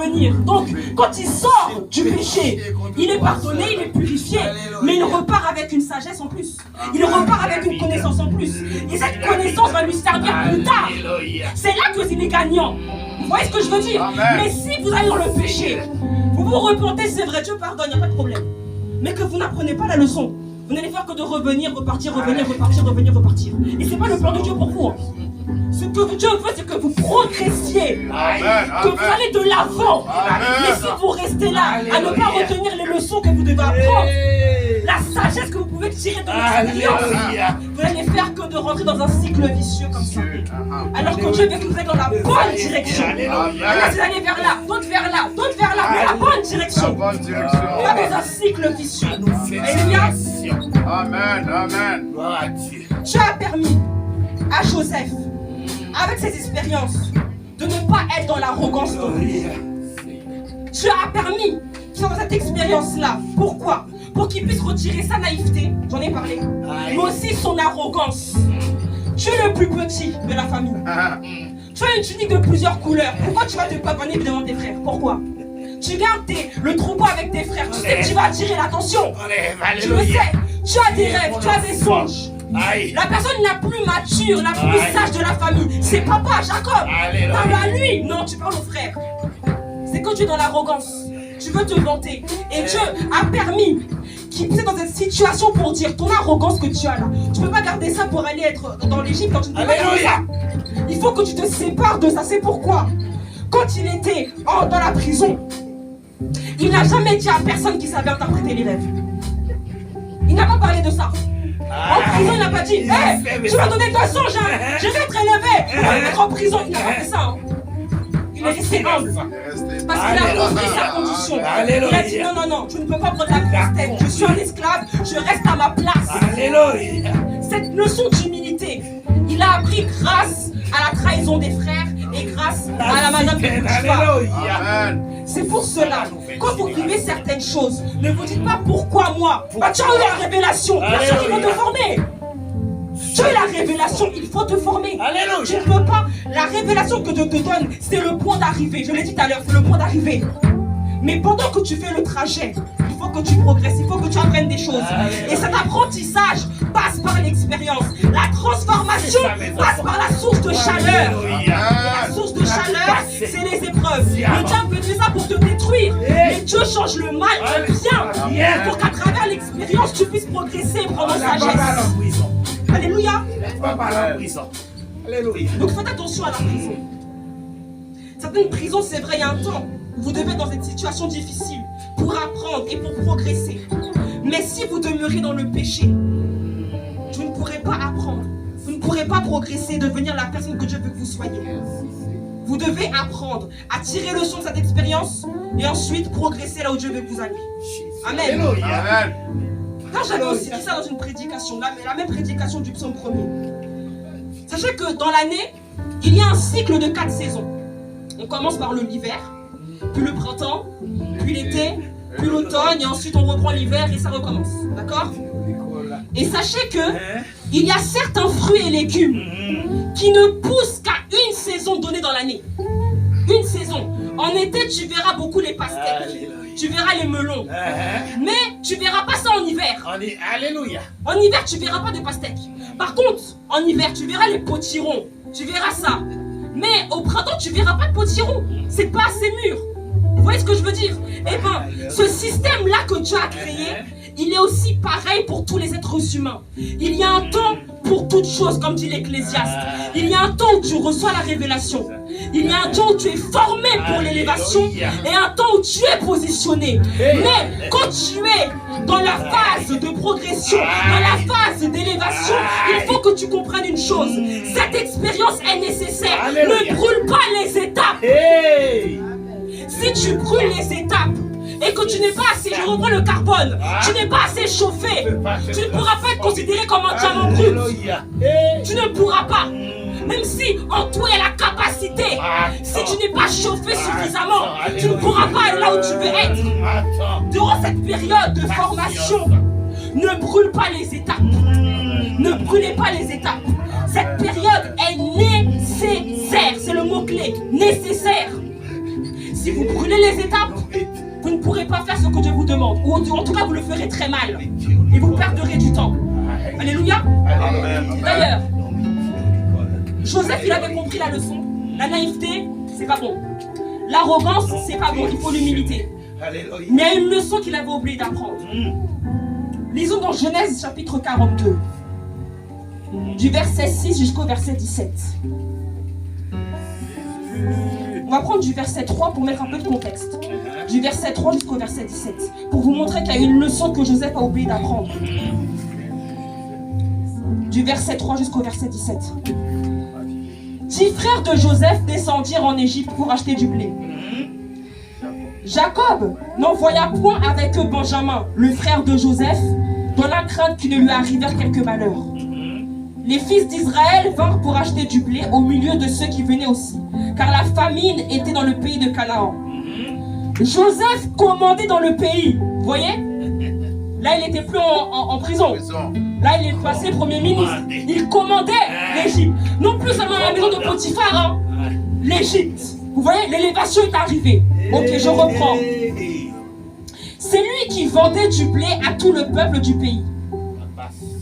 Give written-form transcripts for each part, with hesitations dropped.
revenir. Donc, quand il sort du péché, il est pardonné, il est purifié, mais il repart avec une sagesse en plus. Il repart avec une connaissance en plus. Et cette connaissance va lui servir plus tard. C'est là qu'il est gagnant. Vous voyez ce que je veux dire? Mais si vous allez dans le péché, vous vous repentez, c'est vrai, Dieu pardonne, il n'y a pas de problème. Mais que vous n'apprenez pas la leçon, vous n'allez faire que de revenir, repartir, revenir, repartir, revenir, repartir. Et ce n'est pas le plan de Dieu pour vous. Ce que Dieu veut, c'est que vous progressiez, que vous allez de l'avant. Mais si vous restez là, à ne pas retenir les leçons que vous devez apprendre, la sagesse que vous pouvez tirer de l'expérience, vous n'allez faire que de rentrer dans un cycle vicieux comme ça. Alors que Dieu veut que vous ayez dans la bonne direction. Alors vous allez vers là, d'autres vers là, d'autres vers là, mais la bonne direction. Pas dans un cycle vicieux. Alléluia. Amen, amen. Dieu a permis à Joseph, avec ses expériences, de ne pas être dans l'arrogance. Dieu a permis qu'il soit dans cette expérience-là. Pourquoi? Pour qu'il puisse retirer sa naïveté, j'en ai parlé, mais aussi son arrogance. Tu es le plus petit de la famille. Tu as une tunique de plusieurs couleurs. Pourquoi tu vas te pavaner devant tes frères? Pourquoi? Tu gardes le troupeau avec tes frères. Tu sais que tu vas attirer l'attention. Tu le sais. Tu as des rêves, tu as des songes. La personne la plus mature, la plus sage de la famille, c'est papa, Jacob. Parle à lui. Non, tu parles au frère. C'est que tu es dans l'arrogance. Tu veux te vanter. Et Dieu a permis qu'il puisse être dans cette situation pour dire ton arrogance que tu as là. Tu ne peux pas garder ça pour aller être dans l'Égypte quand tu ne peux pas garder ça. Il faut que tu te sépares de ça. C'est pourquoi, quand il était dans la prison, il n'a jamais dit à personne qui savait interpréter les rêves. Il n'a pas parlé de ça. En prison, il n'a pas dit hey, tu m'as donné 200, je vais être élevé, on va me mettre en prison. Il n'a pas fait ça. Il est resté humble. Parce qu'il a compris sa condition. Il a dit non, non, non, je ne peux pas prendre la grosse tête. Je suis un esclave, je reste à ma place. Alléluia. Cette leçon d'humilité, il a appris grâce à la trahison des frères et grâce à la madame de Potiphar. C'est pour cela, quand vous vivez certaines choses, ne vous dites pas pourquoi moi. Bah, tu as eu la révélation, personne qui va te former. Tu as eu la révélation, il faut te former. Alléluia. Tu ne peux pas. La révélation que Dieu te donne, c'est le point d'arrivée. Je l'ai dit tout à l'heure, c'est le point d'arrivée. Mais pendant que tu fais le trajet, il faut que tu progresses, il faut que tu apprennes des choses. Et cet apprentissage passe par l'expérience. La transformation passe par la source de chaleur. Et la source de chaleur, c'est les épreuves. Le diable veut ça pour te détruire. Mais Dieu change le mal en bien. Pour qu'à travers l'expérience, tu puisses progresser et prendre sagesse. Alléluia. Donc faites attention à la prison. Certaines prisons, c'est vrai, il y a un temps où vous devez être dans cette situation difficile pour apprendre et pour progresser. Mais si vous demeurez dans le péché, vous ne pourrez pas apprendre. Vous ne pourrez pas progresser, devenir la personne que Dieu veut que vous soyez. Vous devez apprendre à tirer le son de cette expérience et ensuite progresser là où Dieu veut que vous alliez. Amen. Amen. Quand j'avais aussi dit ça dans une prédication, la même prédication du psaume 1er. Sachez que dans l'année, il y a un cycle de 4 saisons. On commence par l'hiver, puis le printemps, puis l'été, puis l'automne, et ensuite on reprend l'hiver et ça recommence. D'accord? Et sachez que il y a certains fruits et légumes qui ne poussent qu'à une saison donnée dans l'année. Une saison. En été, tu verras beaucoup les pastèques. Tu verras les melons. Mais tu verras pas ça en hiver. Alléluia. En hiver, tu verras pas de pastèques. Par contre, en hiver, tu verras les potirons. Tu verras ça. Mais au printemps, tu verras pas de potirons. C'est pas assez mûr. Vous voyez ce que je veux dire? Eh bien, ce système-là que Dieu a créé, il est aussi pareil pour tous les êtres humains. Il y a un temps pour toutes choses, comme dit l'Ecclésiaste. Il y a un temps où tu reçois la révélation. Il y a un temps où tu es formé pour l'élévation et un temps où tu es positionné. Mais quand tu es dans la phase de progression, dans la phase d'élévation, il faut que tu comprennes une chose. Cette expérience est nécessaire. Ne brûle pas les étapes. Si tu brûles les étapes et que tu n'es pas assez, je reprends le carbone, tu n'es pas assez chauffé, tu ne pourras pas être considéré comme un diamant brut. Tu ne pourras pas. Même si en toi il y a la capacité, si tu n'es pas chauffé suffisamment, tu ne pourras pas aller là où tu veux être. Durant cette période de formation, ne brûle pas les étapes. Ne brûlez pas les étapes. Cette période est nécessaire. C'est le mot-clé. Nécessaire. Si vous brûlez les étapes, vous ne pourrez pas faire ce que Dieu vous demande. Ou en tout cas, vous le ferez très mal. Et vous perdrez du temps. Alléluia. D'ailleurs, Joseph, il avait compris la leçon. La naïveté, c'est pas bon. L'arrogance, c'est pas bon. Il faut l'humilité. Mais il y a une leçon qu'il avait oublié d'apprendre. Lisons dans Genèse chapitre 42. Du verset 6 jusqu'au verset 17. On va prendre du verset 3 pour mettre un peu de contexte. Du verset 3 jusqu'au verset 17. Pour vous montrer qu'il y a une leçon que Joseph a oublié d'apprendre. Du verset 3 jusqu'au verset 17. 10 frères de Joseph descendirent en Égypte pour acheter du blé. Jacob n'envoya point avec eux Benjamin, le frère de Joseph, dans la crainte qu'il ne lui arrivèrent quelques malheurs. Les fils d'Israël vinrent pour acheter du blé au milieu de ceux qui venaient aussi, car la famine était dans le pays de Canaan. Joseph commandait dans le pays, vous voyez? Là, il n'était plus en prison. Là, il est passé premier ministre. Il commandait l'Égypte. Non plus seulement la maison de Potiphar, hein. L'Égypte. Vous voyez, l'élévation est arrivée. Ok, je reprends. C'est lui qui vendait du blé à tout le peuple du pays.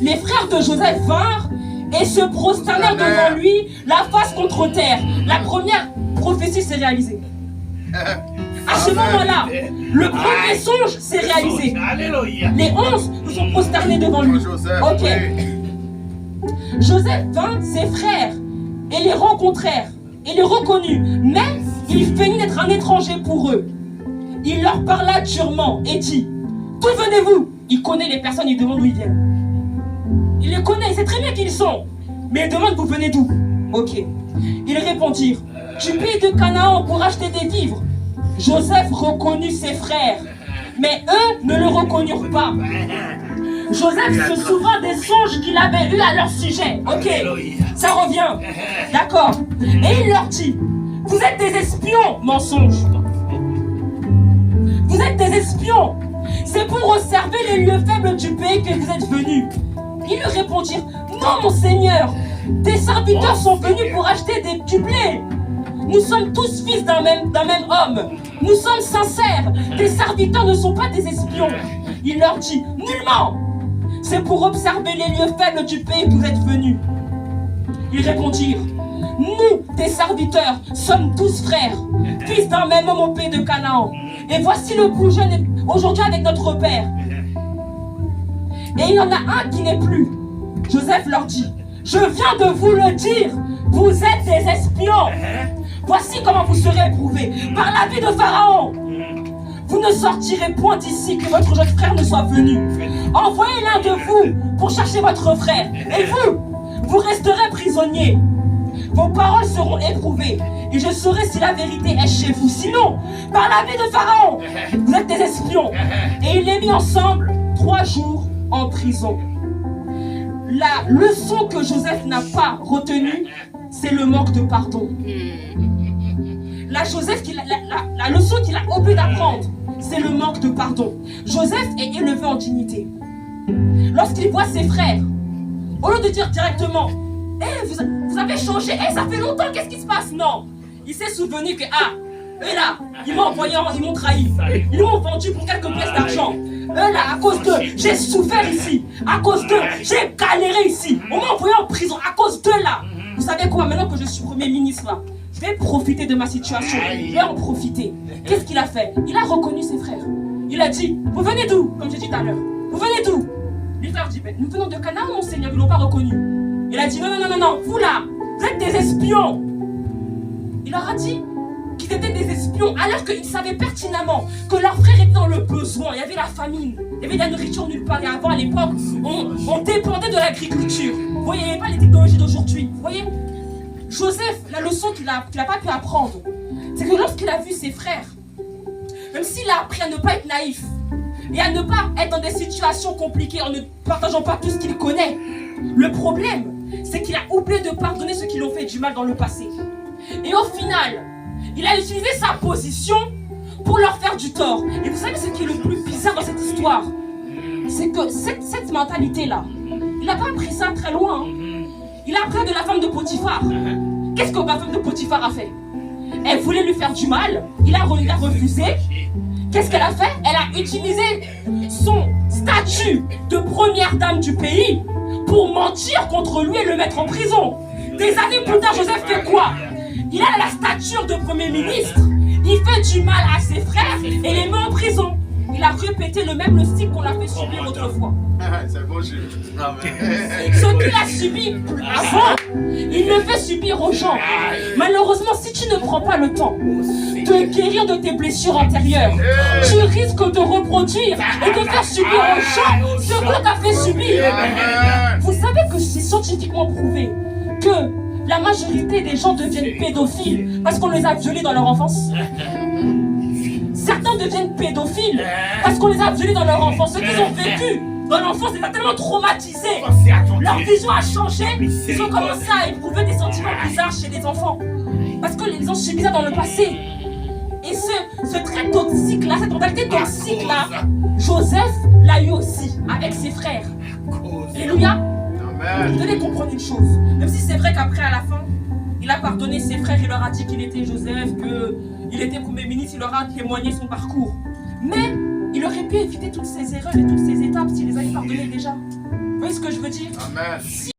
Les frères de Joseph vinrent et se prosternèrent devant lui, la face contre terre. La première prophétie s'est réalisée. À ce moment-là, le premier songe s'est réalisé. Les 11 se sont prosternés devant lui. Ok. Joseph vint, ses frères, et les rencontrèrent, et les reconnut. Mais il feignit d'être un étranger pour eux. Il leur parla durement et dit: d'où venez-vous? Il connaît les personnes, il demande d'où ils viennent. Il les connaît, il sait très bien qui ils sont. Mais il demande: vous venez d'où? Ok. Ils répondirent: du pays de Canaan pour acheter des vivres. Joseph reconnut ses frères, mais eux ne le reconnurent pas. Joseph se souvint des songes qu'il avait eus à leur sujet. Ok, ça revient. D'accord. Et il leur dit: vous êtes des espions, mensonge. Vous êtes des espions. C'est pour observer les lieux faibles du pays que vous êtes venus. Ils lui répondirent: non, mon Seigneur, tes serviteurs sont venus pour acheter du blé. Nous sommes tous fils d'un même homme. Nous sommes sincères. Tes serviteurs ne sont pas des espions. Il leur dit: nullement. C'est pour observer les lieux faibles du pays que vous êtes venus. Ils répondirent: nous, tes serviteurs, sommes tous frères, fils d'un même homme au pays de Canaan. Et voici le plus jeune est aujourd'hui avec notre père. Et il y en a un qui n'est plus. Joseph leur dit: je viens de vous le dire, vous êtes des espions. Voici comment vous serez éprouvés par la vie de Pharaon. Vous ne sortirez point d'ici que votre jeune frère ne soit venu. Envoyez l'un de vous pour chercher votre frère. Et vous resterez prisonniers. Vos paroles seront éprouvées. Et je saurai si la vérité est chez vous. Sinon, par la vie de Pharaon, vous êtes des espions. Et il les mit ensemble 3 jours en prison. La leçon que Joseph n'a pas retenue, c'est le manque de pardon. La leçon qu'il a oublié d'apprendre, c'est le manque de pardon. Joseph est élevé en dignité. Lorsqu'il voit ses frères, au lieu de dire directement: vous avez changé, ça fait longtemps, qu'est-ce qui se passe? Non, il s'est souvenu que eux là, ils m'ont envoyé, ils m'ont trahi, ils m'ont vendu pour quelques pièces d'argent. Eux là, à cause d'eux, j'ai souffert ici. À cause d'eux, j'ai galéré ici. On m'a envoyé en prison à cause d'eux là. Vous savez quoi, maintenant que je suis premier ministre là, je vais profiter de ma situation. Je vais en profiter. Qu'est-ce qu'il a fait? Il a reconnu ses frères. Il a dit: vous venez d'où? Comme j'ai dit tout à l'heure. Vous venez d'où? Les frères disent: nous venons de Canaan, mon Seigneur. Ils ne l'ont pas reconnu. Il a dit: non, vous là, vous êtes des espions. Il leur a dit qu'ils étaient des espions, alors qu'ils savaient pertinemment que leurs frères étaient dans le besoin. Il y avait la famine, il y avait de la nourriture nulle part. Et avant, à l'époque, on dépendait de l'agriculture. Vous voyez, il n'y avait pas les technologies d'aujourd'hui. Vous voyez, Joseph, la leçon qu'il n'a pas pu apprendre, c'est que lorsqu'il a vu ses frères, même s'il a appris à ne pas être naïf et à ne pas être dans des situations compliquées en ne partageant pas tout ce qu'il connaît, le problème, c'est qu'il a oublié de pardonner ceux qui l'ont fait du mal dans le passé. Et au final, il a utilisé sa position pour leur faire du tort. Et vous savez ce qui est le plus bizarre dans cette histoire? C'est que cette mentalité-là, il n'a pas appris ça très loin. Il a appris de la femme de Potiphar. Qu'est-ce que la femme de Potiphar a fait? Elle voulait lui faire du mal. Il a refusé. Qu'est-ce qu'elle a fait? Elle a utilisé son statut de première dame du pays pour mentir contre lui et le mettre en prison. Des années plus tard, Joseph fait quoi? Il a la stature de premier ministre. Il fait du mal à ses frères et les met en prison. Il a répété le cycle qu'on l'a fait subir autrefois. C'est bon, je... Ce qu'il a subi avant, il le fait subir aux gens. Malheureusement, si tu ne prends pas le temps de guérir de tes blessures antérieures, tu risques de reproduire et de faire subir aux gens ce qu'on t'a fait subir. Vous savez que c'est scientifiquement prouvé que la majorité des gens deviennent pédophiles parce qu'on les a violés dans leur enfance. Certains deviennent pédophiles parce qu'on les a violés dans leur enfance. Ce qu'ils ont vécu dans l'enfance les a tellement traumatisés. Leur vision a changé. Ils ont commencé à éprouver des sentiments bizarres chez les enfants. Parce que les ont subi ça dans le passé. Et ce trait toxique-là, cette mentalité toxique-là, Joseph l'a eu aussi avec ses frères. Alléluia. Vous devez comprendre une chose. Même si c'est vrai qu'après, à la fin, il a pardonné ses frères, il leur a dit qu'il était Joseph, qu'il était premier ministre, il leur a témoigné son parcours. Mais il aurait pu éviter toutes ces erreurs et toutes ces étapes s'il les avait pardonnées déjà. Vous voyez ce que je veux dire? Amen.